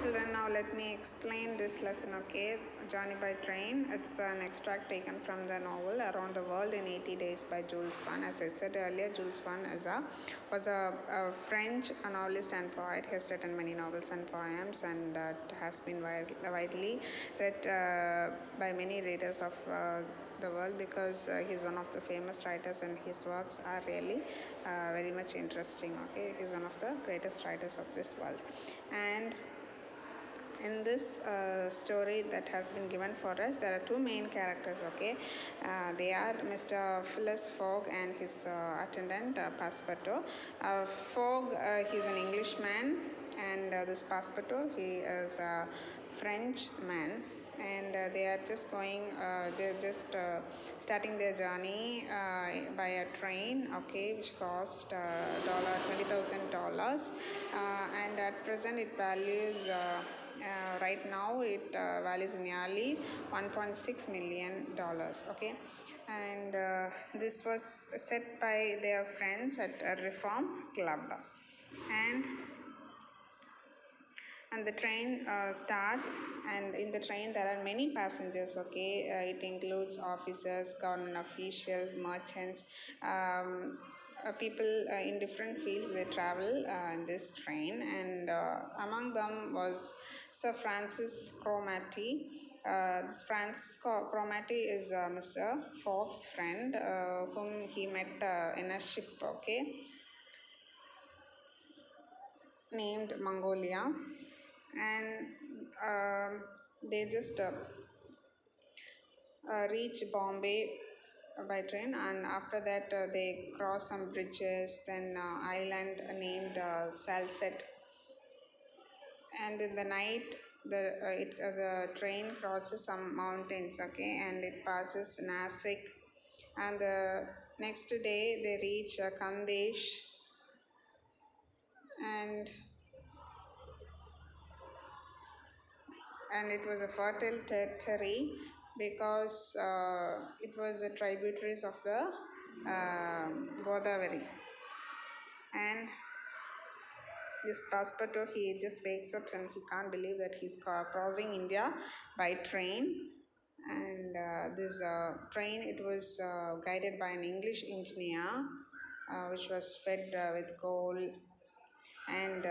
children, now let me explain this lesson, okay? Journey by Train. It's an extract taken from the novel Around the World in 80 Days by Jules Verne. As I said earlier, Jules Verne was a French novelist and poet. He has written many novels and poems, and has been widely read by many readers of the world, because he's one of the famous writers and his works are really very much interesting. Okay, he's one of the greatest writers of this world. And in this story that has been given for us, there are two main characters. Okay, they are Mr. Phileas Fogg and his attendant Passepartout. Fogg, he's an Englishman, and this Passepartout, he is a French man, and they are just they're just starting their journey by a train, okay, which cost $20,000, and at present it values right now it values nearly $1.6 million, okay. And this was set by their friends at a reform club. And the train starts, and in the train there are many passengers, okay. It includes officers, government officials, merchants, people in different fields. They travel in this train, and among them was Sir Francis Cromarty. This Francis Cromarty is Mr. Fogg's friend, whom he met in a ship, okay, named Mongolia. And they just reach Bombay by train, and after that they cross some bridges, then island named Salsette, and in the night the train crosses some mountains, okay, and it passes Nasik, and the next day they reach Khandesh, and it was a fertile territory, because it was the tributaries of the Godavari. And this Passepartout, he just wakes up and he can't believe that he's crossing India by train. And this train, it was guided by an English engineer, which was fed with coal. And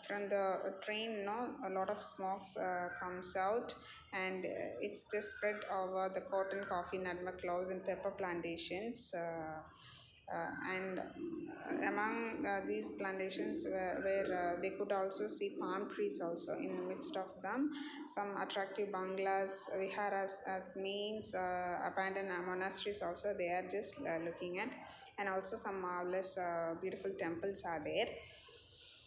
from the train, a lot of smokes comes out, and it's just spread over the cotton, coffee, nutmeg, cloves, and pepper plantations. And among these plantations where they could also see palm trees also in the midst of them, some attractive bungalows, viharas, means abandoned monasteries also they are just looking at, and also some marvelous beautiful temples are there.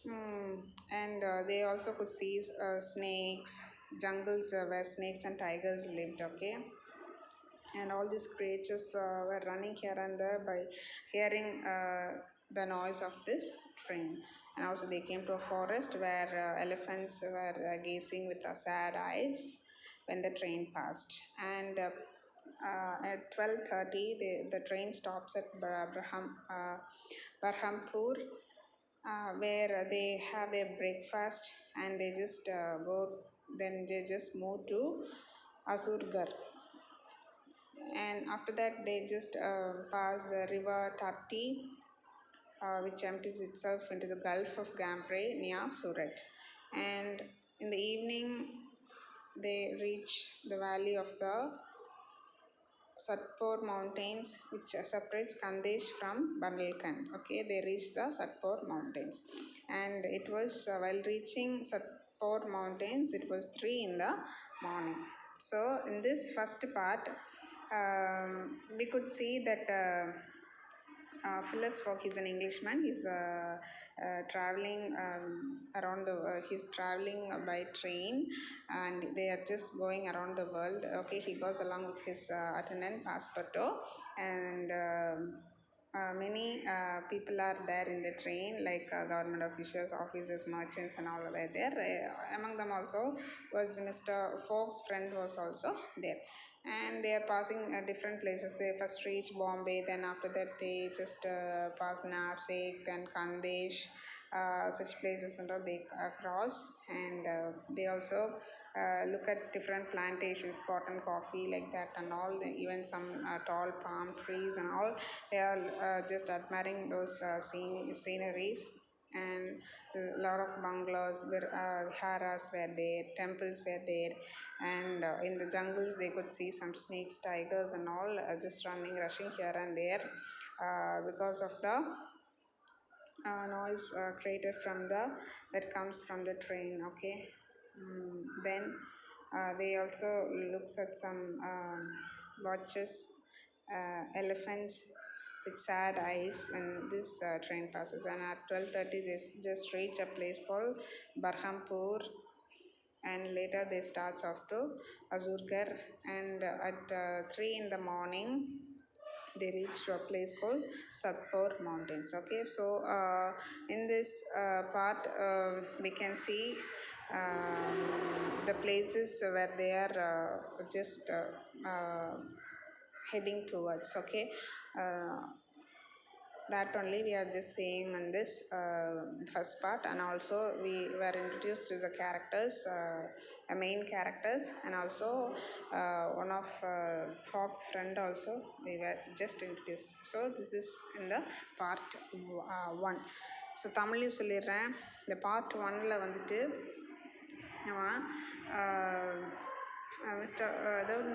And they also could see snakes, jungles where snakes and tigers lived, okay. And all these creatures were running here and there by hearing the noise of this train. And also they came to a forest where elephants were gazing with sad eyes when the train passed. And at 12:30 the train stops at Berhampur, where they have their breakfast, and they just they just move to Asurgarh. And after that they just pass the river Tapti, which empties itself into the Gulf of Cambrai near Surat. And in the evening they reach the valley of the Satpur Mountains, which separates Khandesh from Bundelkhand. Okay, they reached the Satpur Mountains, and it was while reaching Satpur Mountains, it was 3 in the morning. So in this first part, we could see that Phileas Fogg is an Englishman. He's traveling around the. He's traveling by train, and they are just going around the world. Okay, he goes along with his attendant Passepartout, and many people are there in the train, like government officials, officers, merchants, and all were there. Among them also was Mr. Fogg's friend was also there. and they are passing different places. They first reach Bombay, then after that they just pass Nasik, then Khandesh, such places and all they cross, and they also look at different plantations, cotton, coffee, like that and all. Even some tall palm trees and all. They are just admiring those sceneries. And a lot of bungalows, viharas were there, temples were there, and in the jungles they could see some snakes, tigers and all just running, rushing here and there because of the noise created from that comes from the train. Okay. Then they also looks at some watches, elephants with sad eyes when this train passes. And at 12:30 they just reach a place called Barhampur, and later they starts off to Azurgarh, and at 3 in the morning they reach to a place called Satpur Mountains. Okay, so in this part we can see the places where they are just heading towards. Okay, that only we are just seeing in this first part, and also we were introduced to the characters, the main characters, and also one of Fox's friend also we were just introduced. So this is in the part 1. So தமிழ்லையும் சொல்லிடுறேன். இந்த part 1ல் வந்துட்டு mister அதாவது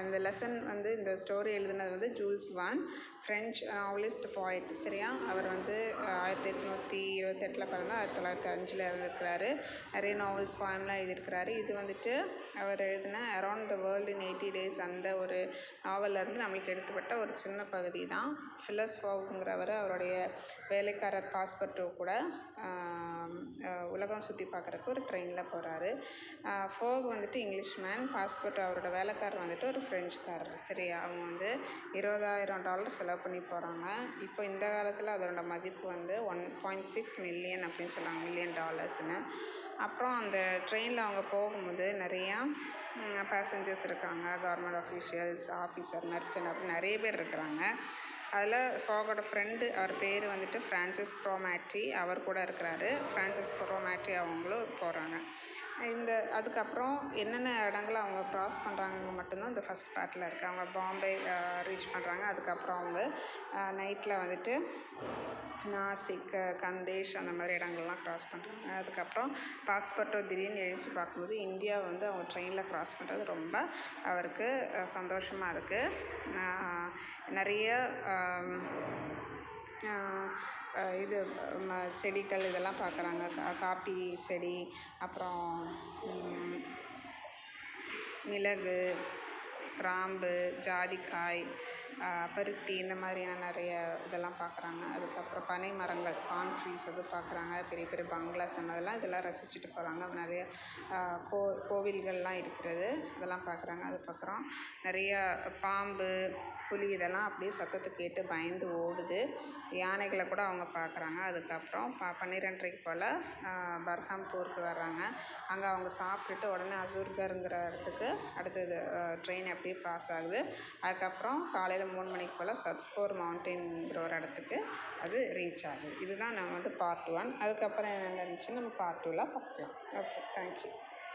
இந்த lesson வந்து இந்த story எழுதுனது வந்து ஜூல்ஸ் வான், ஃப்ரெஞ்ச் நாவலிஸ்ட், பாய்ட். சரியா? அவர் வந்து 1828 பிறந்தால் 1905 இறந்துருக்கிறாரு. நிறைய நாவல்ஸ், பாயம்லாம் எழுதியிருக்கிறாரு. இது வந்துட்டு அவர் எழுதின around the world in 80 days அந்த ஒரு நாவல்லேருந்து நம்மளுக்கு எடுத்துப்பட்ட ஒரு சின்ன பகுதி தான். ஃபில்லஸ் ஃபாகுங்கிறவர் அவருடைய வேலைக்காரர் பாஸ்பர்ட்டோ கூட உலகம் சுற்றி பார்க்குறக்கு ஒரு ட்ரெயினில் போகிறாரு. ஃபோக் வந்துட்டு இங்கிலீஷ்மேன், பாஸ்போர்ட் அவரோட வேலைக்காரர் வந்துட்டு ஒரு ஃப்ரெஞ்சுக்காரர். சரியா? அவங்க வந்து $20,000 செலவு பண்ணி போகிறாங்க. இப்போ இந்த காலத்தில் அதோட மதிப்பு வந்து $1.6 million அப்படின்னு சொல்லுவாங்க, $1,000,000ன்னு. அப்புறம் அந்த ட்ரெயினில் அவங்க போகும்போது நிறையா பேசஞ்சர்ஸ் இருக்காங்க, கவர்மெண்ட் அஃபீஷியல்ஸ், ஆஃபீஸர், மெர்ச்சன்ட் அப்படி நிறைய பேர் இருக்கிறாங்க. அதில் ஃபாகோட ஃப்ரெண்டு, அவர் பேர் வந்துட்டு ஃப்ரான்சிஸ் க்ரோமேட்டி, அவர் கூட இருக்கிறாரு. ஃப்ரான்சிஸ் க்ரோமேட்டி அவங்களும் போகிறாங்க. அதுக்கப்புறம் என்னென்ன இடங்களை அவங்க க்ராஸ் பண்ணுறாங்க மட்டும்தான் இந்த ஃபஸ்ட் பார்ட்டில் இருக்குது. அவங்க பாம்பே ரீச் பண்ணுறாங்க. அதுக்கப்புறம் அவங்க நைட்டில் வந்துட்டு நாசிக், கந்தேஷ் அந்த மாதிரி இடங்கள்லாம் க்ராஸ் பண்ணுறாங்க. அதுக்கப்புறம் பாஸ்போர்ட்டோ திடீர்னு எழுச்சி பார்க்கும்போது இந்தியா வந்து அவங்க ட்ரெயினில் க்ராஸ் பண்ணுறது ரொம்ப அவருக்கு சந்தோஷமாக இருக்குது. நிறைய இது செடிகள் இதெல்லாம் பார்க்குறாங்க. காப்பி செடி, அப்புறம் மிளகு, கிராம்பு, ஜாதிக்காய், பருத்தி, இந்த மாதிரியான நிறைய இதெல்லாம் பார்க்குறாங்க. அதுக்கப்புறம் பனை மரங்கள், பாம் ட்ரீஸ் அது பார்க்குறாங்க. பெரிய பெரிய பங்களாஸ் இதெல்லாம் ரசிச்சுட்டு போகிறாங்க. நிறைய கோவில்கள்லாம் இருக்கிறது, இதெல்லாம் பார்க்குறாங்க. அதுக்கப்புறம் நிறைய பாம்பு, புலி இதெல்லாம் அப்படியே சத்தத்தை கேட்டு பயந்து ஓடுது. யானைகளை கூட அவங்க பார்க்குறாங்க. அதுக்கப்புறம் 12:30 போல் பர்ஹாம்பூருக்கு வர்றாங்க. அங்கே அவங்க சாப்பிட்டுட்டு உடனே அசூர்கருங்கிற இடத்துக்கு அடுத்தது ட்ரெயின் அப்படியே பாஸ் ஆகுது. அதுக்கப்புறம் காலையில் 3 மணிக்கு போல் சத்பூர் மவுண்டெயின்ங்கிற ஒரு இடத்துக்கு அது ரீச் ஆகுது. இதுதான் நம்ம வந்து பார்ட் 1. அதுக்கப்புறம் என்ன நடந்துச்சுன்னு நம்ம பார்ட் 2ல் பார்க்கலாம். Okay, thank you.